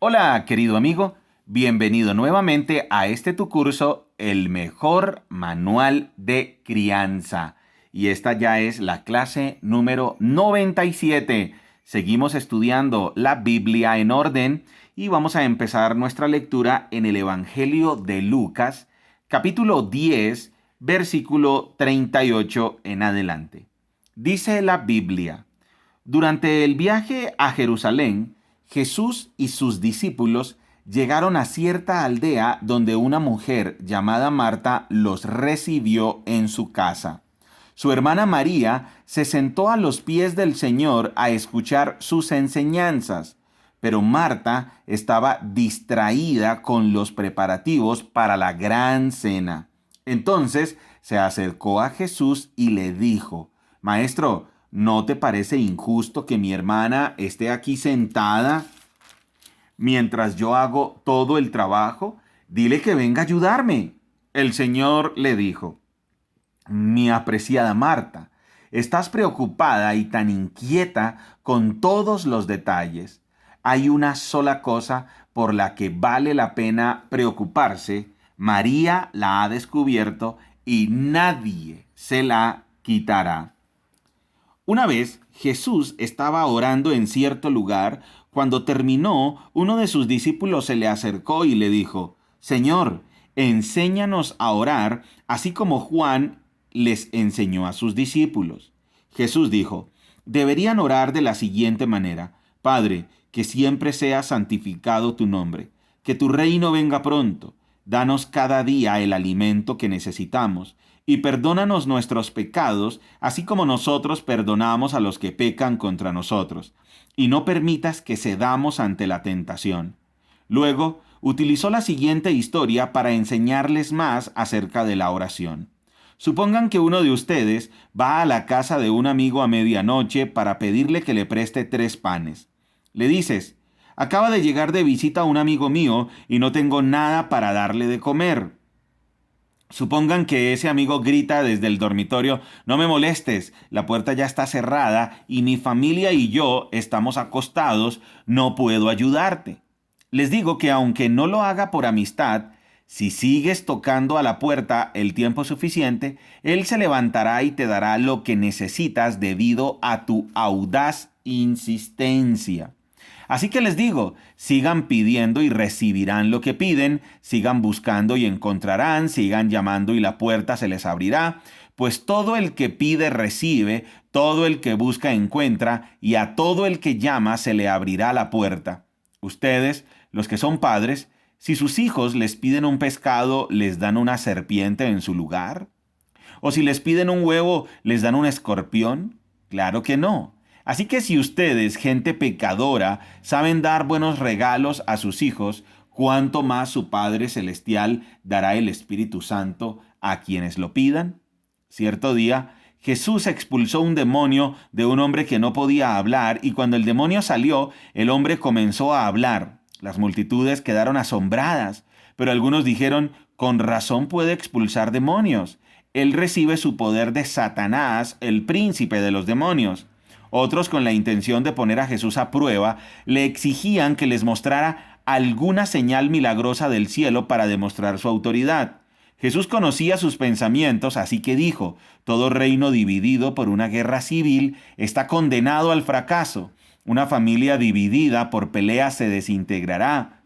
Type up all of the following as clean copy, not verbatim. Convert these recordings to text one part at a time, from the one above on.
Hola, querido amigo, bienvenido nuevamente a este tu curso, El mejor manual de crianza. Y esta ya es la clase número 97. Seguimos estudiando la Biblia en orden y vamos a empezar nuestra lectura en el Evangelio de Lucas, capítulo 10, versículo 38 en adelante. Dice la Biblia: durante el viaje a Jerusalén, Jesús y sus discípulos llegaron a cierta aldea donde una mujer llamada Marta los recibió en su casa. Su hermana María se sentó a los pies del Señor a escuchar sus enseñanzas, pero Marta estaba distraída con los preparativos para la gran cena. Entonces se acercó a Jesús y le dijo: Maestro, ¿no te parece injusto que mi hermana esté aquí sentada mientras yo hago todo el trabajo? Dile que venga a ayudarme. El Señor le dijo: Mi apreciada Marta, estás preocupada y tan inquieta con todos los detalles. Hay una sola cosa por la que vale la pena preocuparse. María la ha descubierto y nadie se la quitará. Una vez Jesús estaba orando en cierto lugar. Cuando terminó, uno de sus discípulos se le acercó y le dijo: Señor, enséñanos a orar, así como Juan les enseñó a sus discípulos. Jesús dijo: deberían orar de la siguiente manera: Padre, que siempre sea santificado tu nombre, que tu reino venga pronto. Danos cada día el alimento que necesitamos y perdónanos nuestros pecados, así como nosotros perdonamos a los que pecan contra nosotros. Y no permitas que cedamos ante la tentación. Luego, utilizó la siguiente historia para enseñarles más acerca de la oración. Supongan que uno de ustedes va a la casa de un amigo a medianoche para pedirle que le preste 3 panes. Le dices: acaba de llegar de visita un amigo mío y no tengo nada para darle de comer. Supongan que ese amigo grita desde el dormitorio: no me molestes, la puerta ya está cerrada y mi familia y yo estamos acostados, no puedo ayudarte. Les digo que aunque no lo haga por amistad, si sigues tocando a la puerta el tiempo suficiente, él se levantará y te dará lo que necesitas debido a tu audaz insistencia. Así que les digo: sigan pidiendo y recibirán lo que piden, sigan buscando y encontrarán, sigan llamando y la puerta se les abrirá, pues todo el que pide recibe, todo el que busca encuentra, y a todo el que llama se le abrirá la puerta. Ustedes, los que son padres, si sus hijos les piden un pescado, ¿les dan una serpiente en su lugar? ¿O si les piden un huevo, les dan un escorpión? Claro que no. Así que si ustedes, gente pecadora, saben dar buenos regalos a sus hijos, ¿cuánto más su Padre Celestial dará el Espíritu Santo a quienes lo pidan? Cierto día, Jesús expulsó un demonio de un hombre que no podía hablar, y cuando el demonio salió, el hombre comenzó a hablar. Las multitudes quedaron asombradas, pero algunos dijeron: con razón puede expulsar demonios. Él recibe su poder de Satanás, el príncipe de los demonios. Otros, con la intención de poner a Jesús a prueba, le exigían que les mostrara alguna señal milagrosa del cielo para demostrar su autoridad. Jesús conocía sus pensamientos, así que dijo: todo reino dividido por una guerra civil está condenado al fracaso. Una familia dividida por peleas se desintegrará.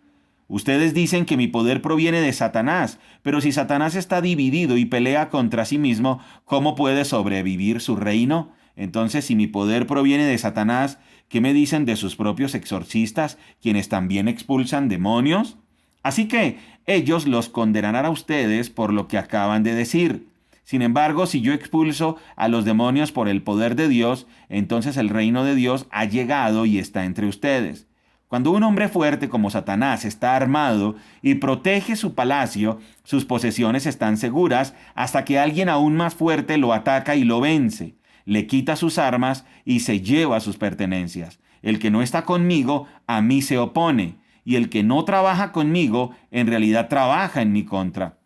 Ustedes dicen que mi poder proviene de Satanás, pero si Satanás está dividido y pelea contra sí mismo, ¿cómo puede sobrevivir su reino? Entonces, si mi poder proviene de Satanás, ¿qué me dicen de sus propios exorcistas, quienes también expulsan demonios? Así que ellos los condenarán a ustedes por lo que acaban de decir. Sin embargo, si yo expulso a los demonios por el poder de Dios, entonces el reino de Dios ha llegado y está entre ustedes. Cuando un hombre fuerte como Satanás está armado y protege su palacio, sus posesiones están seguras hasta que alguien aún más fuerte lo ataca y lo vence. Le quita sus armas y se lleva sus pertenencias. El que no está conmigo, a mí se opone, y el que no trabaja conmigo, en realidad trabaja en mi contra.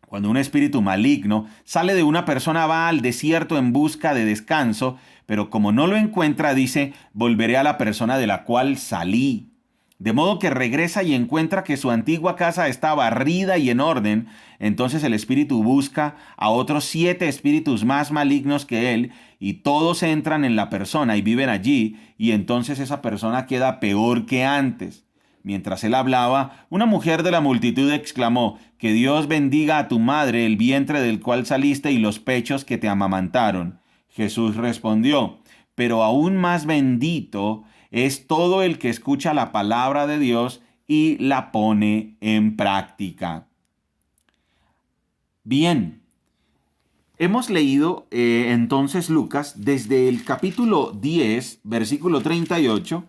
Cuando un espíritu maligno sale de una persona, va al desierto en busca de descanso, pero como no lo encuentra, dice: volveré a la persona de la cual salí. De modo que regresa y encuentra que su antigua casa está barrida y en orden. Entonces el espíritu busca a otros 7 espíritus más malignos que él, y todos entran en la persona y viven allí, y entonces esa persona queda peor que antes. Mientras él hablaba, una mujer de la multitud exclamó: que Dios bendiga a tu madre, el vientre del cual saliste y los pechos que te amamantaron. Jesús respondió: pero aún más bendito es todo el que escucha la palabra de Dios y la pone en práctica. Bien, hemos leído entonces Lucas desde el capítulo 10, versículo 38,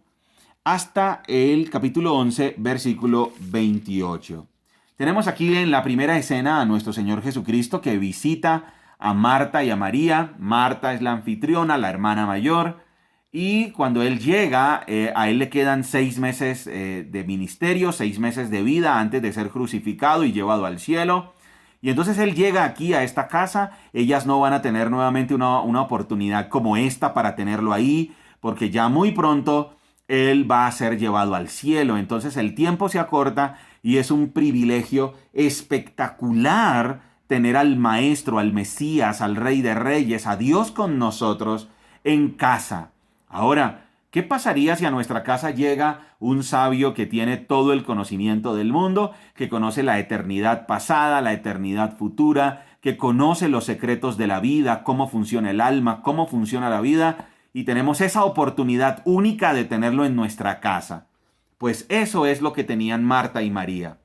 hasta el capítulo 11, versículo 28. Tenemos aquí en la primera escena a nuestro Señor Jesucristo que visita a Marta y a María. Marta es la anfitriona, la hermana mayor. Y cuando él llega, a él le quedan 6 meses de ministerio, 6 meses de vida antes de ser crucificado y llevado al cielo. Y entonces él llega aquí a esta casa. Ellas no van a tener nuevamente una oportunidad como esta para tenerlo ahí, porque ya muy pronto él va a ser llevado al cielo. Entonces el tiempo se acorta y es un privilegio espectacular tener al Maestro, al Mesías, al Rey de Reyes, a Dios con nosotros en casa. Ahora, ¿qué pasaría si a nuestra casa llega un sabio que tiene todo el conocimiento del mundo, que conoce la eternidad pasada, la eternidad futura, que conoce los secretos de la vida, cómo funciona el alma, cómo funciona la vida, y tenemos esa oportunidad única de tenerlo en nuestra casa? Pues eso es lo que tenían Marta y María.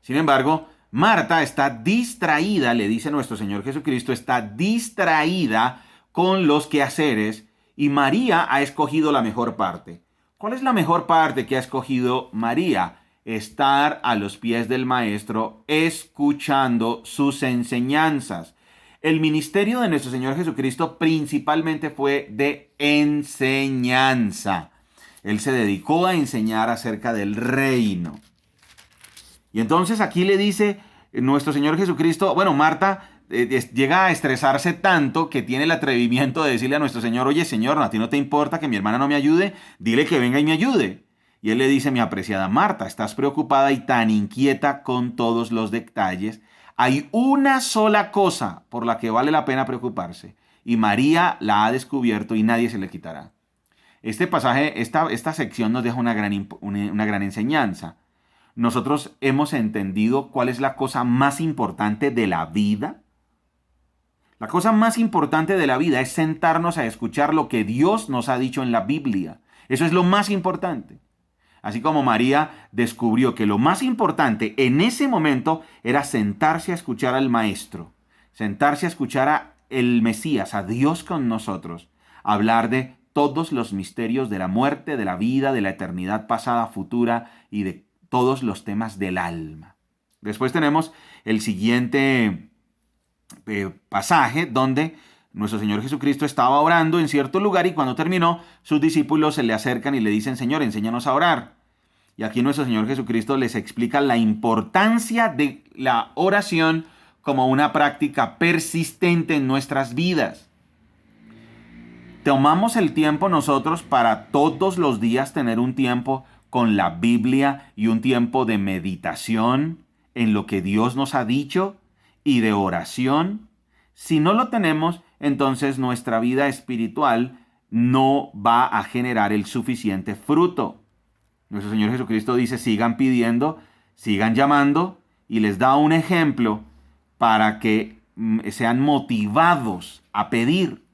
Sin embargo, Marta está distraída, le dice nuestro Señor Jesucristo, está distraída con los quehaceres, y María ha escogido la mejor parte. ¿Cuál es la mejor parte que ha escogido María? Estar a los pies del Maestro, escuchando sus enseñanzas. El ministerio de nuestro Señor Jesucristo principalmente fue de enseñanza. Él se dedicó a enseñar acerca del reino. Y entonces aquí le dice nuestro Señor Jesucristo, bueno, Marta llega a estresarse tanto que tiene el atrevimiento de decirle a nuestro Señor: oye, Señor, ¿a ti no te importa que mi hermana no me ayude? Dile que venga y me ayude. Y él le dice: mi apreciada Marta, estás preocupada y tan inquieta con todos los detalles. Hay una sola cosa por la que vale la pena preocuparse, y María la ha descubierto y nadie se le quitará. Este pasaje, esta sección nos deja una gran enseñanza. Nosotros hemos entendido cuál es la cosa más importante de la vida. La cosa más importante de la vida es sentarnos a escuchar lo que Dios nos ha dicho en la Biblia. Eso es lo más importante. Así como María descubrió que lo más importante en ese momento era sentarse a escuchar al Maestro, sentarse a escuchar a el Mesías, a Dios con nosotros, hablar de todos los misterios de la muerte, de la vida, de la eternidad pasada, futura y de todos los temas del alma. Después tenemos el siguiente pasaje donde nuestro Señor Jesucristo estaba orando en cierto lugar, y cuando terminó, sus discípulos se le acercan y le dicen: Señor, enséñanos a orar. Y aquí nuestro Señor Jesucristo les explica la importancia de la oración como una práctica persistente en nuestras vidas. Tomamos el tiempo nosotros para todos los días tener un tiempo con la Biblia y un tiempo de meditación en lo que Dios nos ha dicho y de oración. Si no lo tenemos, entonces nuestra vida espiritual no va a generar el suficiente fruto. Nuestro Señor Jesucristo dice: sigan pidiendo, sigan llamando, y les da un ejemplo para que sean motivados a pedir.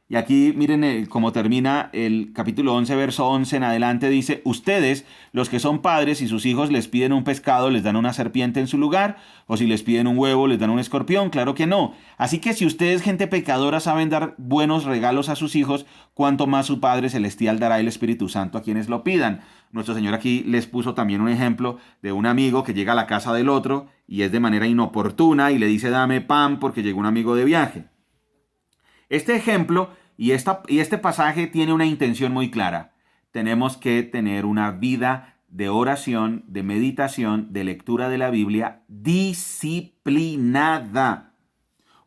Y aquí miren cómo termina el capítulo 11, verso 11 en adelante. Dice: ustedes, los que son padres, y sus hijos les piden un pescado, les dan una serpiente en su lugar, o si les piden un huevo, les dan un escorpión. Claro que no. Así que si ustedes, gente pecadora, saben dar buenos regalos a sus hijos, cuánto más su Padre Celestial dará el Espíritu Santo a quienes lo pidan. Nuestro Señor aquí les puso también un ejemplo de un amigo que llega a la casa del otro y es de manera inoportuna y le dice: dame pan porque llegó un amigo de viaje. Este ejemplo y este pasaje tiene una intención muy clara. Tenemos que tener una vida de oración, de meditación, de lectura de la Biblia disciplinada.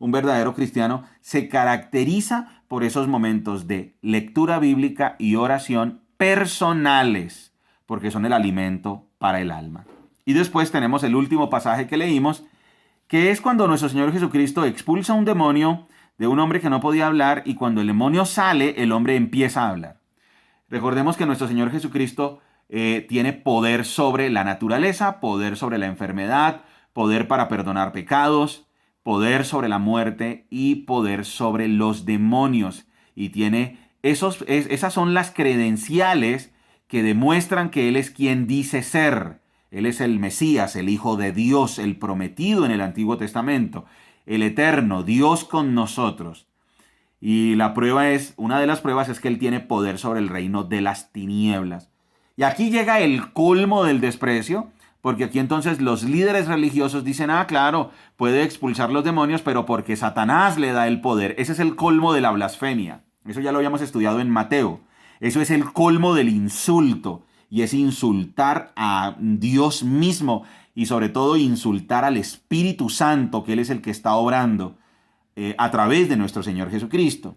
Un verdadero cristiano se caracteriza por esos momentos de lectura bíblica y oración personales, porque son el alimento para el alma. Y después tenemos el último pasaje que leímos, que es cuando nuestro Señor Jesucristo expulsa un demonio de un hombre que no podía hablar, y cuando el demonio sale, el hombre empieza a hablar. Recordemos que nuestro Señor Jesucristo tiene poder sobre la naturaleza, poder sobre la enfermedad, poder para perdonar pecados, poder sobre la muerte y poder sobre los demonios. Y tiene esas son las credenciales que demuestran que Él es quien dice ser. Él es el Mesías, el Hijo de Dios, el prometido en el Antiguo Testamento, el eterno, Dios con nosotros. Y una de las pruebas es que Él tiene poder sobre el reino de las tinieblas. Y aquí llega el colmo del desprecio, porque aquí entonces los líderes religiosos dicen, claro, puede expulsar los demonios, pero porque Satanás le da el poder. Ese es el colmo de la blasfemia. Eso ya lo habíamos estudiado en Mateo. Eso es el colmo del insulto, y es insultar a Dios mismo, y sobre todo insultar al Espíritu Santo, que Él es el que está obrando a través de nuestro Señor Jesucristo.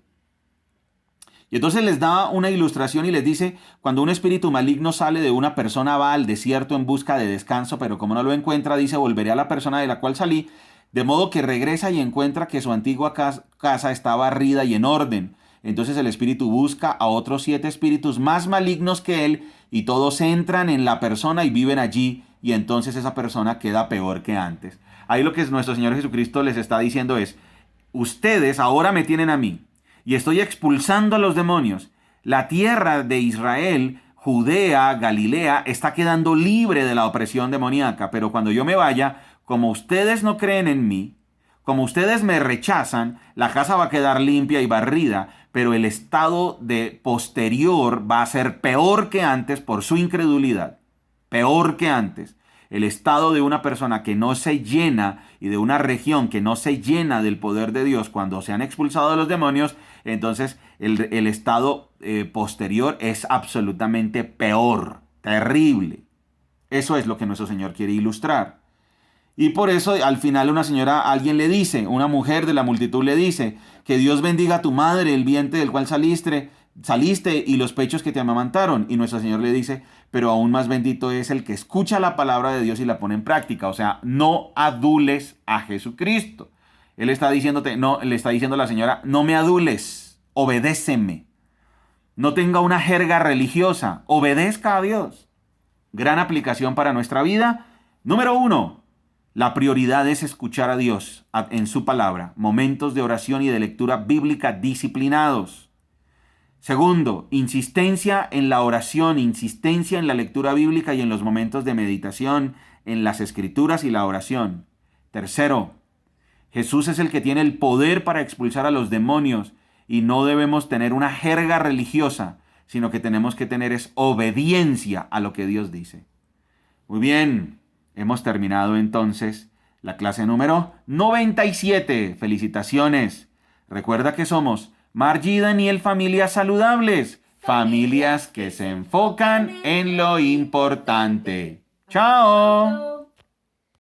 Y entonces les da una ilustración y les dice, cuando un espíritu maligno sale de una persona, va al desierto en busca de descanso, pero como no lo encuentra, dice, volveré a la persona de la cual salí, de modo que regresa y encuentra que su antigua casa está barrida y en orden. Entonces el espíritu busca a otros 7 espíritus más malignos que él, y todos entran en la persona y viven allí, y entonces esa persona queda peor que antes. Ahí lo que nuestro Señor Jesucristo les está diciendo es, ustedes ahora me tienen a mí, y estoy expulsando a los demonios. La tierra de Israel, Judea, Galilea, está quedando libre de la opresión demoníaca, pero cuando yo me vaya, como ustedes no creen en mí, como ustedes me rechazan, la casa va a quedar limpia y barrida, pero el estado de posterior va a ser peor que antes por su incredulidad. Peor que antes. El estado de una persona que no se llena y de una región que no se llena del poder de Dios cuando se han expulsado los demonios, entonces el estado posterior es absolutamente peor, terrible. Eso es lo que nuestro Señor quiere ilustrar. Y por eso al final alguien le dice, una mujer de la multitud le dice, que Dios bendiga a tu madre, el vientre del cual saliste y los pechos que te amamantaron. Y nuestro Señor le dice, pero aún más bendito es el que escucha la palabra de Dios y la pone en práctica. O sea, no adules a Jesucristo. Él está diciéndote, no, le está diciendo a la señora, no me adules, obedéceme. No tenga una jerga religiosa, obedezca a Dios. Gran aplicación para nuestra vida. Número 1. La prioridad es escuchar a Dios en su palabra, momentos de oración y de lectura bíblica disciplinados. Segundo, insistencia en la oración, insistencia en la lectura bíblica y en los momentos de meditación, en las escrituras y la oración. Tercero, Jesús es el que tiene el poder para expulsar a los demonios, y no debemos tener una jerga religiosa, sino que tenemos que tener es obediencia a lo que Dios dice. Muy bien. Hemos terminado entonces la clase número 97. Felicitaciones. Recuerda que somos Margie y Daniel, familias saludables. Familias que se enfocan en lo importante. ¡Chao!